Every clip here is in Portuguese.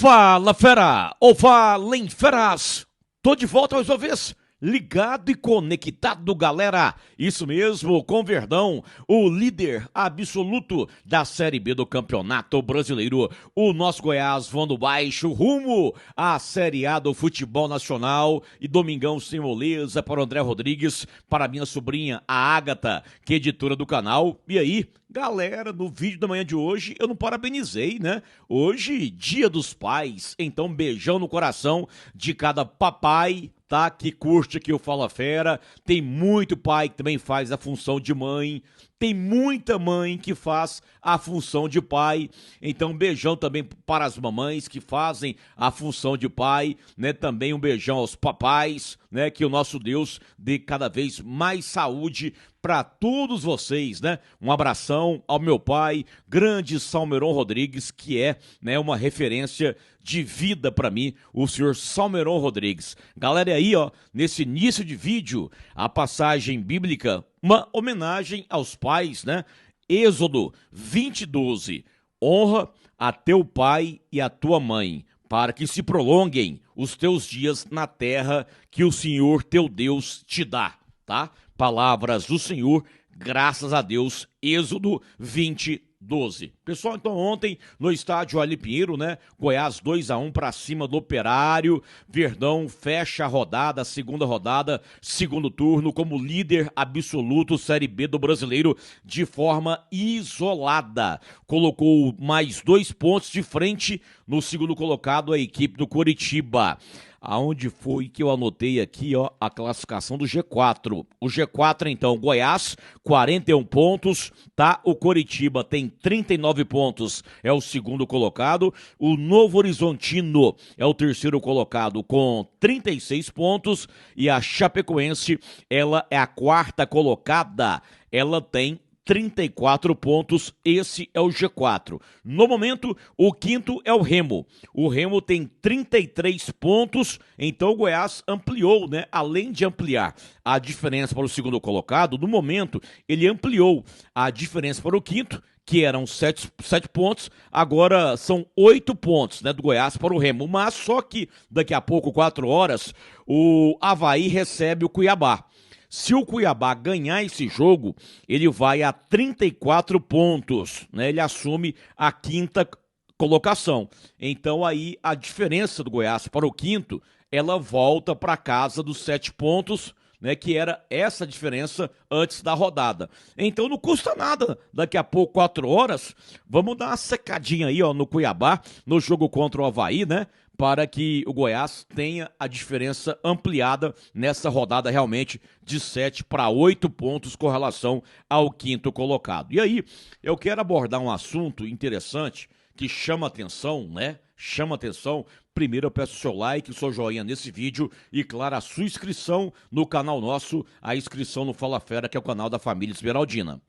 Fala, fera! Ou fala em feras! Tô de volta mais uma vez, ligado e conectado, galera! Isso mesmo, com Verdão, o líder absoluto da Série B do Campeonato Brasileiro. O nosso Goiás voando baixo, rumo à Série A do Futebol Nacional. E domingão sem moleza para o André Rodrigues, para minha sobrinha, a Ágata, que é editora do canal. E aí, galera, no vídeo da manhã de hoje, eu não parabenizei, né? Hoje, Dia dos Pais, então beijão no coração de cada papai, tá? Que curte aqui o Fala Fera. Tem muito pai que também faz a função de mãe. Tem muita mãe que faz a função de pai. Então, beijão também para as mamães que fazem a função de pai, né? Também um beijão aos papais, né? Que o nosso Deus dê cada vez mais saúde para todos vocês, né? Um abração ao meu pai, grande Salmeron Rodrigues, que é, né, uma referência de vida para mim, o senhor Salmeron Rodrigues. Galera, aí, ó, nesse início de vídeo, a passagem bíblica, uma homenagem aos pais, né? Êxodo 20:12. Honra a teu pai e a tua mãe, para que se prolonguem os teus dias na terra que o Senhor teu Deus te dá, tá? Palavras do Senhor, graças a Deus, Êxodo 20:12. Pessoal, então ontem no estádio Ali Pinheiro, né? Goiás 2-1 para cima do Operário. Verdão fecha a rodada, a segunda rodada, segundo turno, como líder absoluto Série B do Brasileiro de forma isolada. Colocou mais 2 pontos de frente no segundo colocado, a equipe do Coritiba. Aonde foi que eu anotei aqui, ó, a classificação do G4. O G4, então, Goiás, 41 pontos, tá? O Coritiba tem 39 pontos, é o segundo colocado. O Novo Horizontino é o terceiro colocado com 36 pontos. E a Chapecoense, ela é a quarta colocada, ela tem 34 pontos, esse é o G4. No momento, o quinto é o Remo. O Remo tem 33 pontos, então o Goiás ampliou, né? Além de ampliar a diferença para o segundo colocado, no momento, ele ampliou a diferença para o quinto, que eram 7 pontos, agora são 8 pontos, né, do Goiás para o Remo. Mas só que daqui a pouco, 4 horas, o Avaí recebe o Cuiabá. Se o Cuiabá ganhar esse jogo, ele vai a 34 pontos, né? Ele assume a quinta colocação. Então aí a diferença do Goiás para o quinto, ela volta para casa dos 7 pontos, né, que era essa diferença antes da rodada. Então não custa nada, daqui a pouco, 4 horas, vamos dar uma secadinha aí, ó, no Cuiabá, no jogo contra o Avaí, né, para que o Goiás tenha a diferença ampliada nessa rodada realmente de 7 para 8 pontos com relação ao quinto colocado. E aí, eu quero abordar um assunto interessante que chama atenção, né? Chama atenção. Primeiro eu peço o seu like, o seu joinha nesse vídeo e, claro, a sua inscrição no canal nosso, a inscrição no Fala Fera, que é o canal da família Esmeraldina.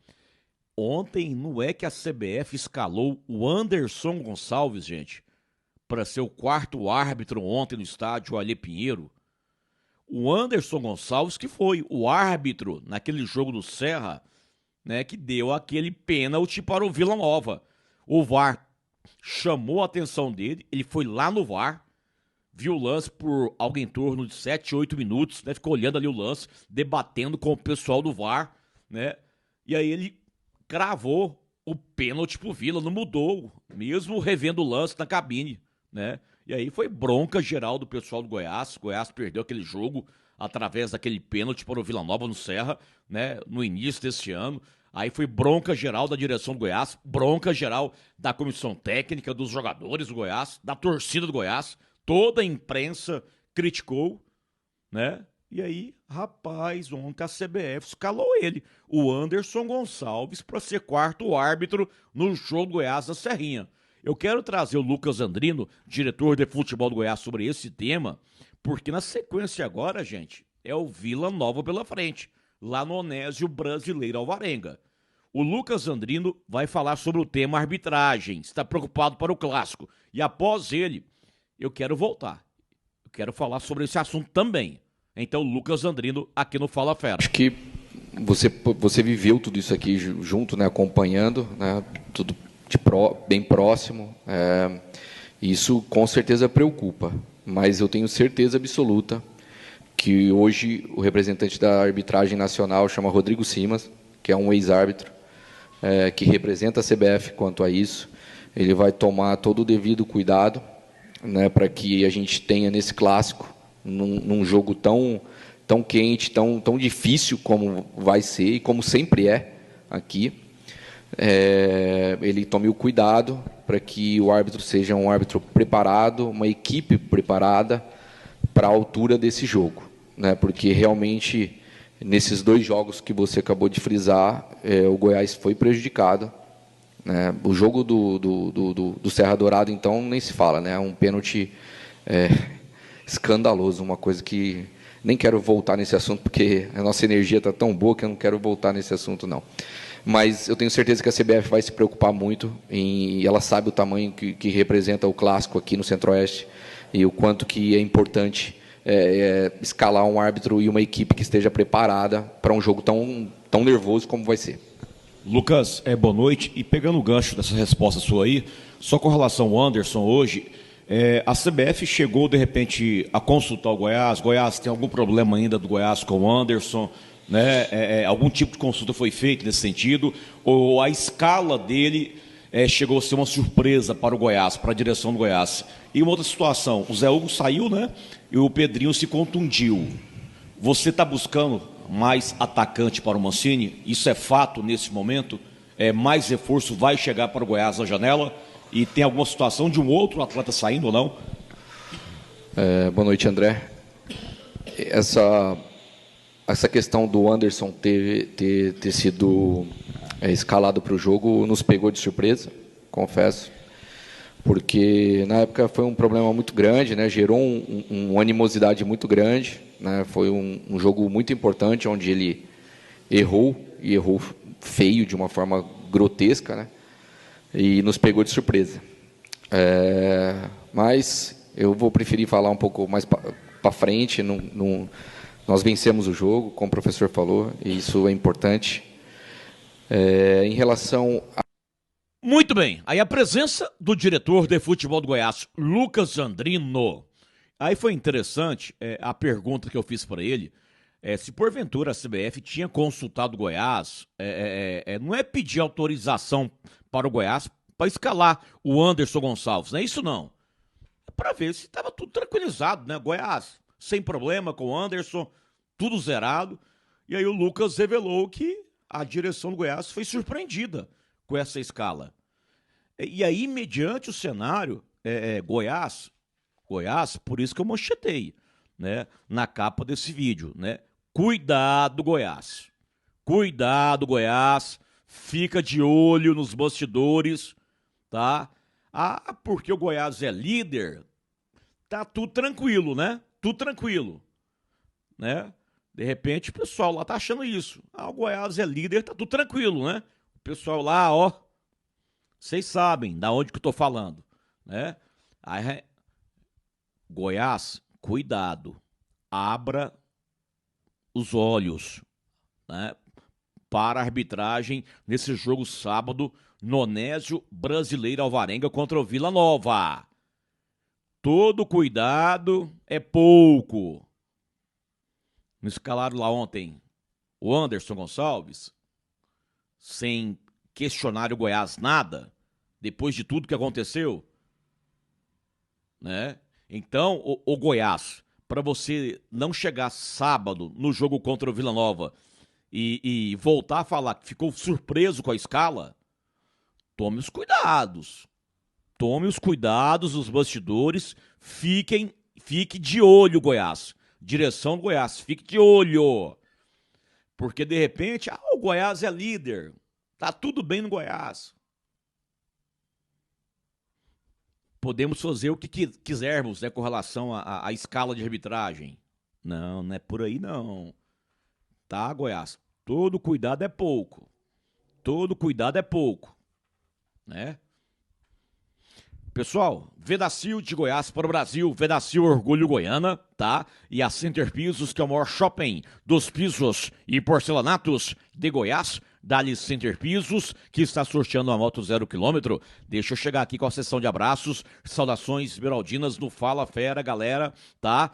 Ontem não é que a CBF escalou o Anderson Gonçalves, gente, para ser o quarto árbitro ontem no estádio Ali Pinheiro. O Anderson Gonçalves, que foi o árbitro naquele jogo do Serra, né, que deu aquele pênalti para o Vila Nova. O VAR chamou a atenção dele, ele foi lá no VAR, viu o lance por algo em torno de 7, 8 minutos, né, ficou olhando ali o lance, debatendo com o pessoal do VAR, né, e aí ele cravou o pênalti pro Vila, não mudou, mesmo revendo o lance na cabine, né? E aí foi bronca geral do pessoal do Goiás. O Goiás perdeu aquele jogo através daquele pênalti para o Vila Nova no Serra, né, no início desse ano. Aí foi bronca geral da direção do Goiás, bronca geral da comissão técnica, dos jogadores do Goiás, da torcida do Goiás. Toda a imprensa criticou, né? E aí, rapaz, ontem a CBF escalou ele, o Anderson Gonçalves, para ser quarto árbitro no jogo do Goiás da Serrinha. Eu quero trazer o Lucas Andrino, diretor de futebol do Goiás, sobre esse tema, porque na sequência agora, gente, é o Vila Nova pela frente, lá no Onésio Brasileiro Alvarenga. O Lucas Andrino vai falar sobre o tema arbitragem, está preocupado para o clássico. E após ele, eu quero voltar. Eu quero falar sobre esse assunto também. Então, Lucas Andrino, aqui no Fala Fera. Acho que você viveu tudo isso aqui junto, né, acompanhando, né, tudo bem próximo. Isso com certeza preocupa, mas eu tenho certeza absoluta que hoje o representante da arbitragem nacional chama Rodrigo Simas, que é um ex-árbitro, que representa a CBF quanto a isso. Ele vai tomar todo o devido cuidado, né, para que a gente tenha nesse clássico, num jogo tão quente, tão difícil como vai ser e como sempre é aqui, ele tome o cuidado para que o árbitro seja um árbitro preparado, uma equipe preparada para a altura desse jogo, né? Porque realmente nesses 2 jogos que você acabou de frisar, o Goiás foi prejudicado, né? O jogo do Serra Dourada, então, nem se fala, né? Um pênalti escandaloso, uma coisa que nem quero voltar nesse assunto, porque a nossa energia está tão boa que eu não quero voltar nesse assunto, não. Mas eu tenho certeza que a CBF vai se preocupar muito, e ela sabe o tamanho que representa o clássico aqui no Centro-Oeste e o quanto que é importante escalar um árbitro e uma equipe que esteja preparada para um jogo tão nervoso como vai ser. Lucas, boa noite. E pegando o gancho dessa resposta sua aí, só com relação ao Anderson hoje, a CBF chegou, de repente, a consultar o Goiás. Goiás tem algum problema ainda do Goiás com o Anderson? Né? Algum tipo de consulta foi feita nesse sentido? Ou a escala dele chegou a ser uma surpresa para o Goiás, para a direção do Goiás? E uma outra situação, o Zé Hugo saiu, né? E o Pedrinho se contundiu. Você está buscando mais atacante para o Mancini? Isso é fato nesse momento? Mais reforço vai chegar para o Goiás na janela? E tem alguma situação de um outro atleta saindo ou não? Boa noite, André. Essa questão do Anderson ter sido escalado para o jogo nos pegou de surpresa, confesso, porque na época foi um problema muito grande, né? Gerou uma animosidade muito grande, né? Foi um jogo muito importante, onde ele errou, e errou feio, de uma forma grotesca, né? E nos pegou de surpresa. Mas eu vou preferir falar um pouco mais para frente. Nós vencemos o jogo, como o professor falou, e isso é importante. Em relação a... Muito bem, aí a presença do diretor de futebol do Goiás, Lucas Andrino. Aí foi interessante a pergunta que eu fiz para ele, se porventura a CBF tinha consultado o Goiás, não é pedir autorização para o Goiás para escalar o Anderson Gonçalves, não é isso não. É para ver se estava tudo tranquilizado, né? Goiás sem problema com o Anderson, tudo zerado. E aí o Lucas revelou que a direção do Goiás foi surpreendida com essa escala. E aí, mediante o cenário, Goiás, por isso que eu manchetei, né, na capa desse vídeo, né? Cuidado, Goiás. Cuidado, Goiás. Fica de olho nos bastidores, tá? Porque o Goiás é líder, tá tudo tranquilo, né? Tudo tranquilo, né? De repente o pessoal lá tá achando isso. O Goiás é líder, tá tudo tranquilo, né? O pessoal lá, ó, vocês sabem da onde que eu tô falando, né? Aí, Goiás, cuidado, abra os olhos, né, para a arbitragem nesse jogo sábado, Nonésio Brasileiro Alvarenga contra o Vila Nova. Todo cuidado é pouco. Me escalaram lá ontem o Anderson Gonçalves, sem questionar o Goiás nada, depois de tudo que aconteceu, né? Então, o Goiás, para você não chegar sábado no jogo contra o Vila Nova e voltar a falar que ficou surpreso com a escala, tome os cuidados. Tome os cuidados dos bastidores, fique de olho, Goiás. Direção do Goiás, fique de olho. Porque, de repente, o Goiás é líder. Tá tudo bem no Goiás. Podemos fazer o que quisermos, né, com relação à escala de arbitragem. Não é por aí, não. Tá, Goiás? Todo cuidado é pouco. Todo cuidado é pouco. Né? Pessoal, Vedacil de Goiás para o Brasil, Vedacil Orgulho Goiana, tá? E a Center Pisos, que é o maior shopping dos pisos e porcelanatos de Goiás, Dali Center Pisos, que está sorteando uma moto 0 km. Deixa eu chegar aqui com a sessão de abraços, saudações esmeraldinas no Fala Fera, galera, tá?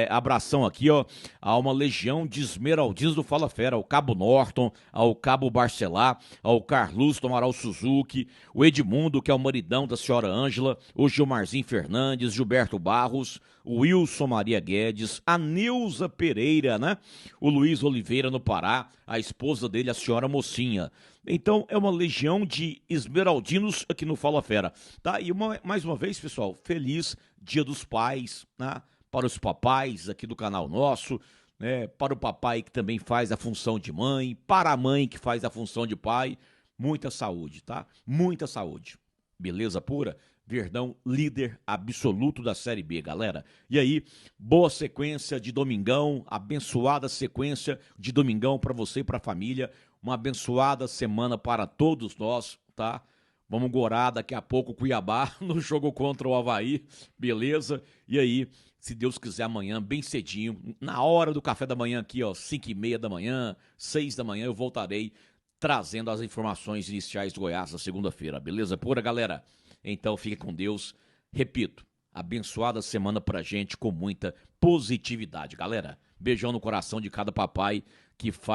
Abração aqui, ó, a uma legião de esmeraldinos do Fala Fera, ao Cabo Norton, ao Cabo Barcelar, ao Carlos do Amaral Suzuki, o Edmundo, que é o maridão da senhora Ângela, o Gilmarzinho Fernandes, Gilberto Barros, o Wilson Maria Guedes, a Neuza Pereira, né? O Luiz Oliveira no Pará, a esposa dele, a senhora Mocinha. Então, é uma legião de esmeraldinos aqui no Fala Fera, tá? E mais uma vez, pessoal, feliz Dia dos Pais, né? Para os papais aqui do canal nosso, né? Para o papai que também faz a função de mãe, para a mãe que faz a função de pai, muita saúde, tá? Muita saúde. Beleza pura? Verdão, líder absoluto da Série B, galera. E aí, boa sequência de domingão, abençoada sequência de domingão para você e para a família. Uma abençoada semana para todos nós, tá? Vamos gorar daqui a pouco Cuiabá no jogo contra o Avaí, beleza? E aí, se Deus quiser, amanhã, bem cedinho, na hora do café da manhã aqui, ó, 5h30 da manhã, 6 da manhã, eu voltarei trazendo as informações iniciais do Goiás na segunda-feira, beleza pura, galera? Então fique com Deus. Repito, abençoada semana pra gente com muita positividade, galera. Beijão no coração de cada papai que faz